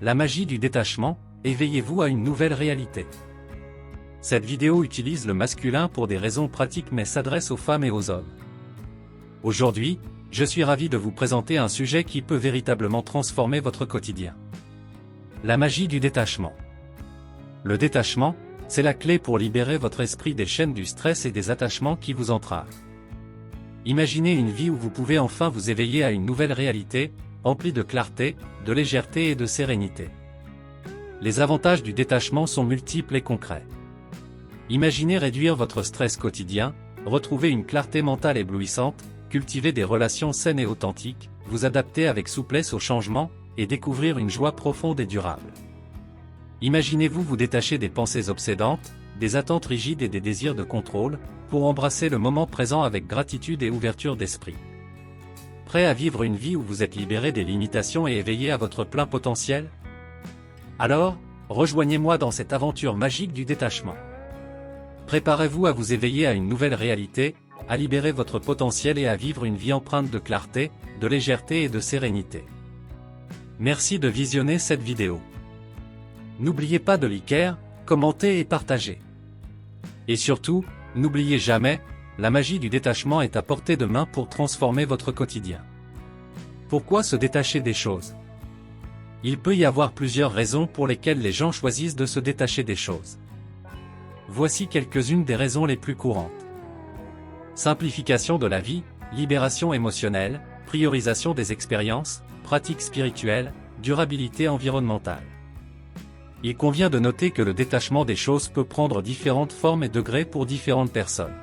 La magie du détachement, éveillez-vous à une nouvelle réalité. Cette vidéo utilise le masculin pour des raisons pratiques mais s'adresse aux femmes et aux hommes. Aujourd'hui, je suis ravi de vous présenter un sujet qui peut véritablement transformer votre quotidien. La magie du détachement. Le détachement, c'est la clé pour libérer votre esprit des chaînes du stress et des attachements qui vous entravent. Imaginez une vie où vous pouvez enfin vous éveiller à une nouvelle réalité, remplie de clarté, de légèreté et de sérénité. Les avantages du détachement sont multiples et concrets. Imaginez réduire votre stress quotidien, retrouver une clarté mentale éblouissante, cultiver des relations saines et authentiques, vous adapter avec souplesse aux changements, et découvrir une joie profonde et durable. Imaginez-vous vous détacher des pensées obsédantes, des attentes rigides et des désirs de contrôle, pour embrasser le moment présent avec gratitude et ouverture d'esprit. Prêt à vivre une vie où vous êtes libéré des limitations et éveillé à votre plein potentiel? Alors, rejoignez-moi dans cette aventure magique du détachement. Préparez-vous à vous éveiller à une nouvelle réalité, à libérer votre potentiel et à vivre une vie empreinte de clarté, de légèreté et de sérénité. Merci de visionner cette vidéo. N'oubliez pas de liker, commenter et partager. Et surtout, n'oubliez jamais, la magie du détachement est à portée de main pour transformer votre quotidien. Pourquoi se détacher des choses? Il peut y avoir plusieurs raisons pour lesquelles les gens choisissent de se détacher des choses. Voici quelques-unes des raisons les plus courantes. Simplification de la vie, libération émotionnelle, priorisation des expériences, pratiques spirituelles, durabilité environnementale. Il convient de noter que le détachement des choses peut prendre différentes formes et degrés pour différentes personnes.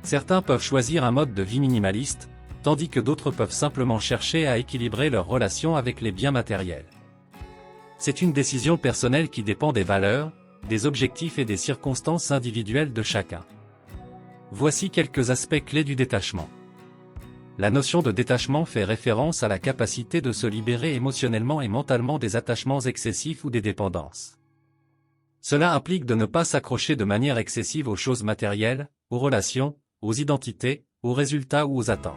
Certains peuvent choisir un mode de vie minimaliste, tandis que d'autres peuvent simplement chercher à équilibrer leurs relations avec les biens matériels. C'est une décision personnelle qui dépend des valeurs, des objectifs et des circonstances individuelles de chacun. Voici quelques aspects clés du détachement. La notion de détachement fait référence à la capacité de se libérer émotionnellement et mentalement des attachements excessifs ou des dépendances. Cela implique de ne pas s'accrocher de manière excessive aux choses matérielles, aux relations, aux identités, aux résultats ou aux attentes.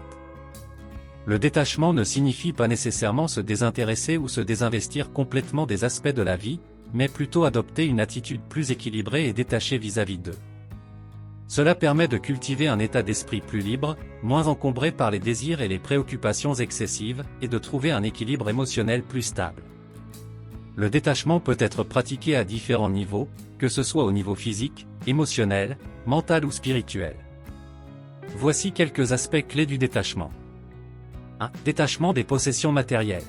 Le détachement ne signifie pas nécessairement se désintéresser ou se désinvestir complètement des aspects de la vie, mais plutôt adopter une attitude plus équilibrée et détachée vis-à-vis d'eux. Cela permet de cultiver un état d'esprit plus libre, moins encombré par les désirs et les préoccupations excessives, et de trouver un équilibre émotionnel plus stable. Le détachement peut être pratiqué à différents niveaux, que ce soit au niveau physique, émotionnel, mental ou spirituel. Voici quelques aspects clés du détachement. 1. Détachement des possessions matérielles.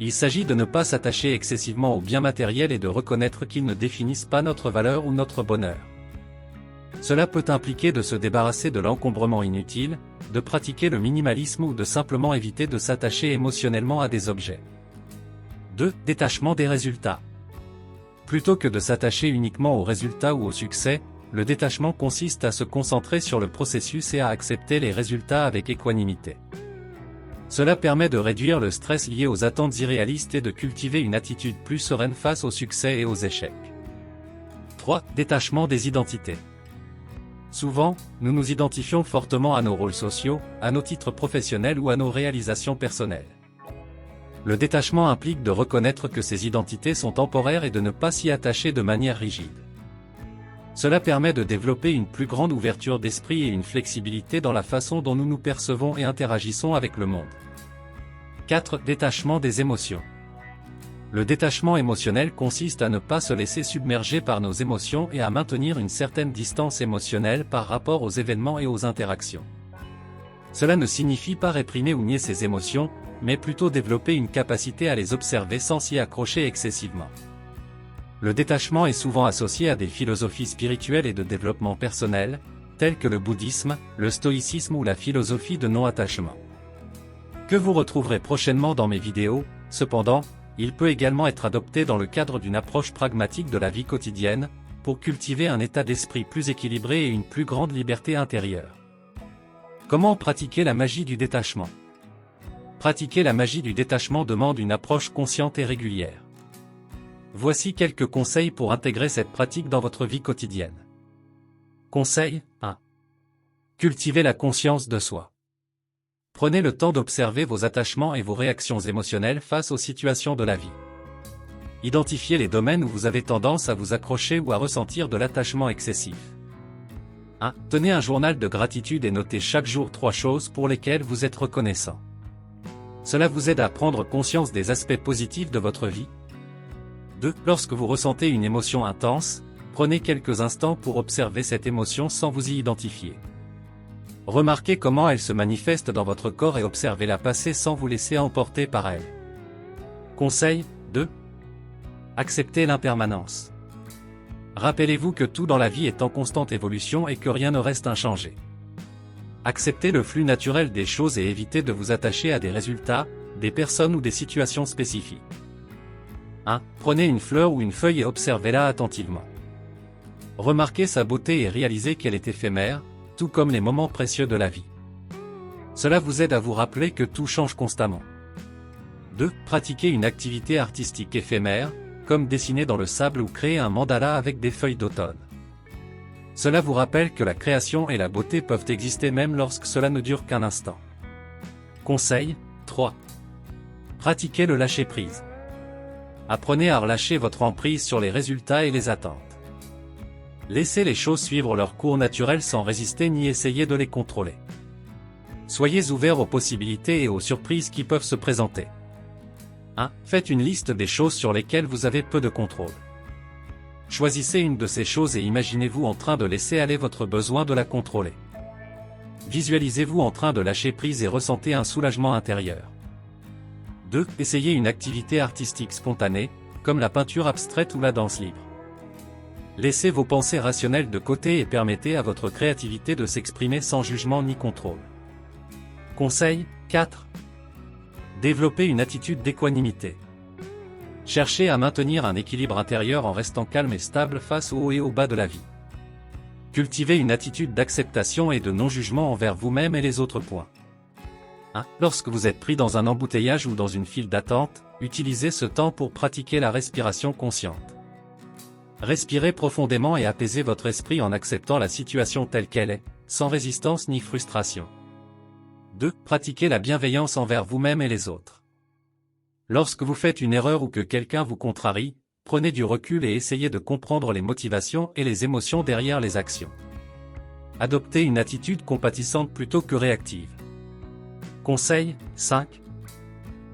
Il s'agit de ne pas s'attacher excessivement aux biens matériels et de reconnaître qu'ils ne définissent pas notre valeur ou notre bonheur. Cela peut impliquer de se débarrasser de l'encombrement inutile, de pratiquer le minimalisme ou de simplement éviter de s'attacher émotionnellement à des objets. 2. Détachement des résultats. Plutôt que de s'attacher uniquement aux résultats ou au succès, le détachement consiste à se concentrer sur le processus et à accepter les résultats avec équanimité. Cela permet de réduire le stress lié aux attentes irréalistes et de cultiver une attitude plus sereine face aux succès et aux échecs. 3. Détachement des identités. Souvent, nous nous identifions fortement à nos rôles sociaux, à nos titres professionnels ou à nos réalisations personnelles. Le détachement implique de reconnaître que ces identités sont temporaires et de ne pas s'y attacher de manière rigide. Cela permet de développer une plus grande ouverture d'esprit et une flexibilité dans la façon dont nous nous percevons et interagissons avec le monde. 4. Détachement des émotions. Le détachement émotionnel consiste à ne pas se laisser submerger par nos émotions et à maintenir une certaine distance émotionnelle par rapport aux événements et aux interactions. Cela ne signifie pas réprimer ou nier ses émotions, mais plutôt développer une capacité à les observer sans s'y accrocher excessivement. Le détachement est souvent associé à des philosophies spirituelles et de développement personnel, telles que le bouddhisme, le stoïcisme ou la philosophie de non-attachement. Que vous retrouverez prochainement dans mes vidéos, cependant, il peut également être adopté dans le cadre d'une approche pragmatique de la vie quotidienne, pour cultiver un état d'esprit plus équilibré et une plus grande liberté intérieure. Comment pratiquer la magie du détachement? Pratiquer la magie du détachement demande une approche consciente et régulière. Voici quelques conseils pour intégrer cette pratique dans votre vie quotidienne. Conseil 1. Cultivez la conscience de soi. Prenez le temps d'observer vos attachements et vos réactions émotionnelles face aux situations de la vie. Identifiez les domaines où vous avez tendance à vous accrocher ou à ressentir de l'attachement excessif. 1. Tenez un journal de gratitude et notez chaque jour 3 choses pour lesquelles vous êtes reconnaissant. Cela vous aide à prendre conscience des aspects positifs de votre vie. 2. Lorsque vous ressentez une émotion intense, prenez quelques instants pour observer cette émotion sans vous y identifier. Remarquez comment elle se manifeste dans votre corps et observez-la passer sans vous laisser emporter par elle. Conseil 2. Acceptez l'impermanence. Rappelez-vous que tout dans la vie est en constante évolution et que rien ne reste inchangé. Acceptez le flux naturel des choses et évitez de vous attacher à des résultats, des personnes ou des situations spécifiques. 1. Prenez une fleur ou une feuille et observez-la attentivement. Remarquez sa beauté et réalisez qu'elle est éphémère, tout comme les moments précieux de la vie. Cela vous aide à vous rappeler que tout change constamment. 2. Pratiquez une activité artistique éphémère, comme dessiner dans le sable ou créer un mandala avec des feuilles d'automne. Cela vous rappelle que la création et la beauté peuvent exister même lorsque cela ne dure qu'un instant. Conseil 3. Pratiquez le lâcher-prise. Apprenez à relâcher votre emprise sur les résultats et les attentes. Laissez les choses suivre leur cours naturel sans résister ni essayer de les contrôler. Soyez ouverts aux possibilités et aux surprises qui peuvent se présenter. 1. Faites une liste des choses sur lesquelles vous avez peu de contrôle. Choisissez une de ces choses et imaginez-vous en train de laisser aller votre besoin de la contrôler. Visualisez-vous en train de lâcher prise et ressentez un soulagement intérieur. 2. Essayez une activité artistique spontanée, comme la peinture abstraite ou la danse libre. Laissez vos pensées rationnelles de côté et permettez à votre créativité de s'exprimer sans jugement ni contrôle. Conseil 4. Développez une attitude d'équanimité. Cherchez à maintenir un équilibre intérieur en restant calme et stable face aux hauts et aux bas de la vie. Cultivez une attitude d'acceptation et de non-jugement envers vous-même et les autres. 1. Lorsque vous êtes pris dans un embouteillage ou dans une file d'attente, utilisez ce temps pour pratiquer la respiration consciente. Respirez profondément et apaisez votre esprit en acceptant la situation telle qu'elle est, sans résistance ni frustration. 2. Pratiquez la bienveillance envers vous-même et les autres. Lorsque vous faites une erreur ou que quelqu'un vous contrarie, prenez du recul et essayez de comprendre les motivations et les émotions derrière les actions. Adoptez une attitude compatissante plutôt que réactive. Conseil 5.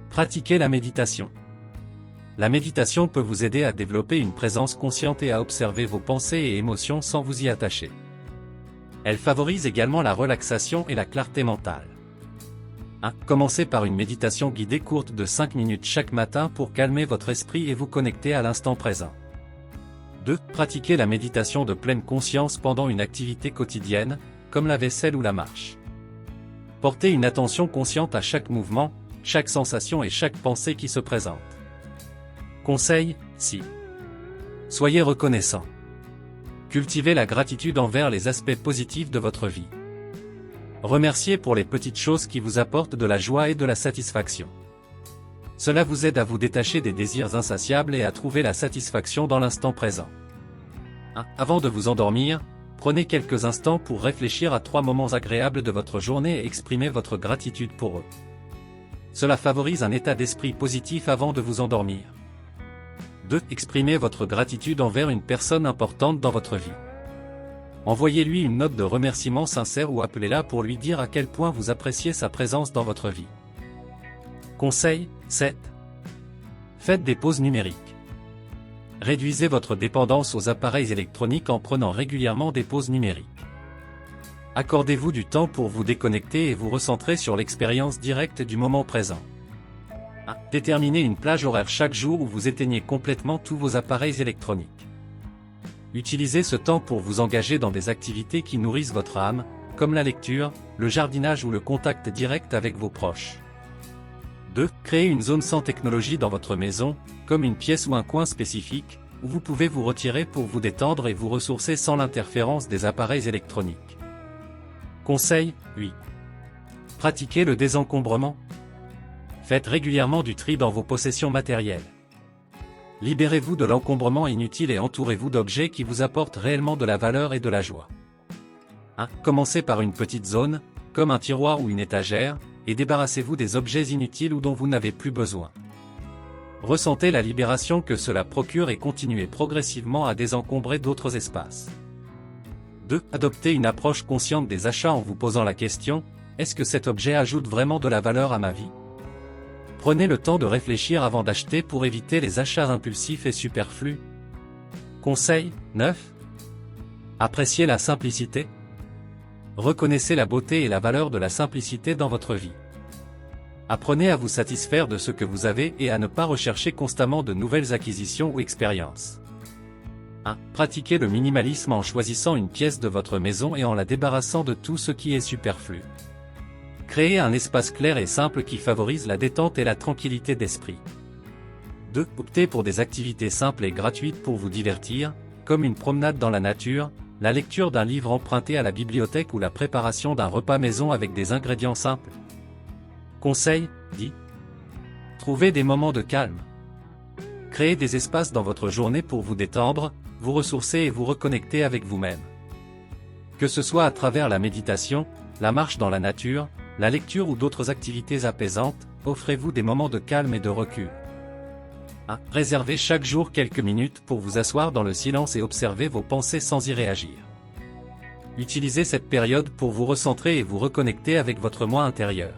Pratiquez la méditation. La méditation peut vous aider à développer une présence consciente et à observer vos pensées et émotions sans vous y attacher. Elle favorise également la relaxation et la clarté mentale. 1. Commencez par une méditation guidée courte de 5 minutes chaque matin pour calmer votre esprit et vous connecter à l'instant présent. 2. Pratiquez la méditation de pleine conscience pendant une activité quotidienne, comme la vaisselle ou la marche. Portez une attention consciente à chaque mouvement, chaque sensation et chaque pensée qui se présente. Conseil 6. Soyez reconnaissant. Cultivez la gratitude envers les aspects positifs de votre vie. Remerciez pour les petites choses qui vous apportent de la joie et de la satisfaction. Cela vous aide à vous détacher des désirs insatiables et à trouver la satisfaction dans l'instant présent. 1. Avant de vous endormir, prenez quelques instants pour réfléchir à 3 moments agréables de votre journée et exprimer votre gratitude pour eux. Cela favorise un état d'esprit positif avant de vous endormir. 2. Exprimez votre gratitude envers une personne importante dans votre vie. Envoyez-lui une note de remerciement sincère ou appelez-la pour lui dire à quel point vous appréciez sa présence dans votre vie. Conseil 7. Faites des pauses numériques. Réduisez votre dépendance aux appareils électroniques en prenant régulièrement des pauses numériques. Accordez-vous du temps pour vous déconnecter et vous recentrer sur l'expérience directe du moment présent. 1. Déterminez une plage horaire chaque jour où vous éteignez complètement tous vos appareils électroniques. Utilisez ce temps pour vous engager dans des activités qui nourrissent votre âme, comme la lecture, le jardinage ou le contact direct avec vos proches. 2. Créez une zone sans technologie dans votre maison, comme une pièce ou un coin spécifique, où vous pouvez vous retirer pour vous détendre et vous ressourcer sans l'interférence des appareils électroniques. Conseil 8. Pratiquez le désencombrement. Faites régulièrement du tri dans vos possessions matérielles. Libérez-vous de l'encombrement inutile et entourez-vous d'objets qui vous apportent réellement de la valeur et de la joie. 1. Commencez par une petite zone, comme un tiroir ou une étagère, et débarrassez-vous des objets inutiles ou dont vous n'avez plus besoin. Ressentez la libération que cela procure et continuez progressivement à désencombrer d'autres espaces. 2. Adoptez une approche consciente des achats en vous posant la question, est-ce que cet objet ajoute vraiment de la valeur à ma vie? Prenez le temps de réfléchir avant d'acheter pour éviter les achats impulsifs et superflus. Conseil 9. Appréciez la simplicité. Reconnaissez la beauté et la valeur de la simplicité dans votre vie. Apprenez à vous satisfaire de ce que vous avez et à ne pas rechercher constamment de nouvelles acquisitions ou expériences. 1. Pratiquez le minimalisme en choisissant une pièce de votre maison et en la débarrassant de tout ce qui est superflu. Créez un espace clair et simple qui favorise la détente et la tranquillité d'esprit. 2. Optez pour des activités simples et gratuites pour vous divertir, comme une promenade dans la nature, la lecture d'un livre emprunté à la bibliothèque ou la préparation d'un repas maison avec des ingrédients simples. Conseil 10. Trouvez des moments de calme. Créez des espaces dans votre journée pour vous détendre, vous ressourcer et vous reconnecter avec vous-même. Que ce soit à travers la méditation, la marche dans la nature, la lecture ou d'autres activités apaisantes, offrez-vous des moments de calme et de recul. 1. Réservez chaque jour quelques minutes pour vous asseoir dans le silence et observer vos pensées sans y réagir. Utilisez cette période pour vous recentrer et vous reconnecter avec votre moi intérieur.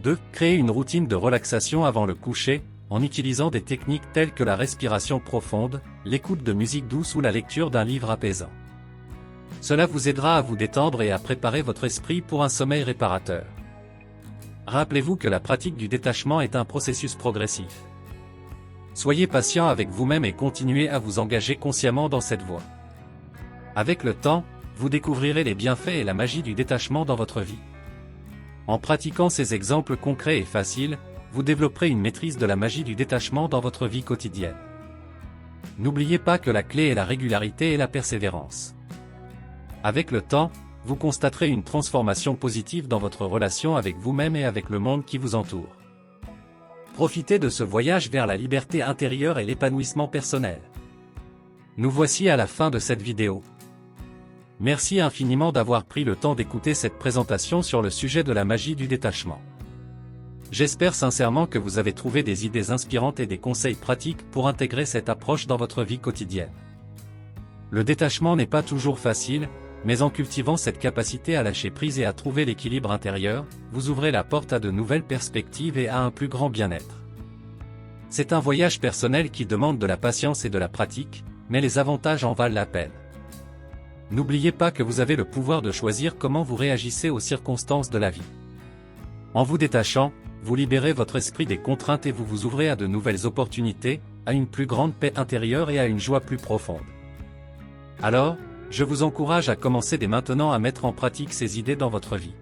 2. Créez une routine de relaxation avant le coucher, en utilisant des techniques telles que la respiration profonde, l'écoute de musique douce ou la lecture d'un livre apaisant. Cela vous aidera à vous détendre et à préparer votre esprit pour un sommeil réparateur. Rappelez-vous que la pratique du détachement est un processus progressif. Soyez patient avec vous-même et continuez à vous engager consciemment dans cette voie. Avec le temps, vous découvrirez les bienfaits et la magie du détachement dans votre vie. En pratiquant ces exemples concrets et faciles, vous développerez une maîtrise de la magie du détachement dans votre vie quotidienne. N'oubliez pas que la clé est la régularité et la persévérance. Avec le temps, vous constaterez une transformation positive dans votre relation avec vous-même et avec le monde qui vous entoure. Profitez de ce voyage vers la liberté intérieure et l'épanouissement personnel. Nous voici à la fin de cette vidéo. Merci infiniment d'avoir pris le temps d'écouter cette présentation sur le sujet de la magie du détachement. J'espère sincèrement que vous avez trouvé des idées inspirantes et des conseils pratiques pour intégrer cette approche dans votre vie quotidienne. Le détachement n'est pas toujours facile, mais en cultivant cette capacité à lâcher prise et à trouver l'équilibre intérieur, vous ouvrez la porte à de nouvelles perspectives et à un plus grand bien-être. C'est un voyage personnel qui demande de la patience et de la pratique, mais les avantages en valent la peine. N'oubliez pas que vous avez le pouvoir de choisir comment vous réagissez aux circonstances de la vie. En vous détachant, vous libérez votre esprit des contraintes et vous vous ouvrez à de nouvelles opportunités, à une plus grande paix intérieure et à une joie plus profonde. Alors, je vous encourage à commencer dès maintenant à mettre en pratique ces idées dans votre vie.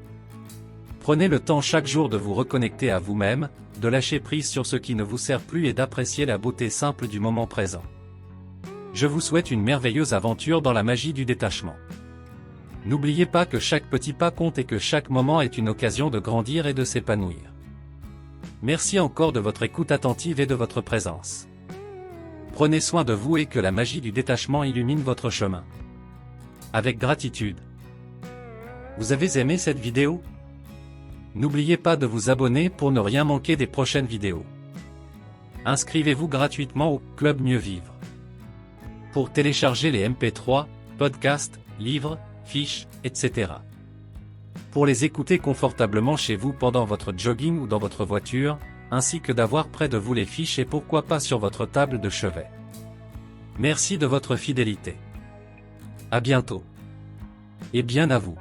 Prenez le temps chaque jour de vous reconnecter à vous-même, de lâcher prise sur ce qui ne vous sert plus et d'apprécier la beauté simple du moment présent. Je vous souhaite une merveilleuse aventure dans la magie du détachement. N'oubliez pas que chaque petit pas compte et que chaque moment est une occasion de grandir et de s'épanouir. Merci encore de votre écoute attentive et de votre présence. Prenez soin de vous et que la magie du détachement illumine votre chemin. Avec gratitude. Vous avez aimé cette vidéo? N'oubliez pas de vous abonner pour ne rien manquer des prochaines vidéos. Inscrivez-vous gratuitement au Club Mieux Vivre. Pour télécharger les MP3, podcasts, livres, fiches, etc. Pour les écouter confortablement chez vous pendant votre jogging ou dans votre voiture, ainsi que d'avoir près de vous les fiches et pourquoi pas sur votre table de chevet. Merci de votre fidélité. À bientôt. Et bien à vous.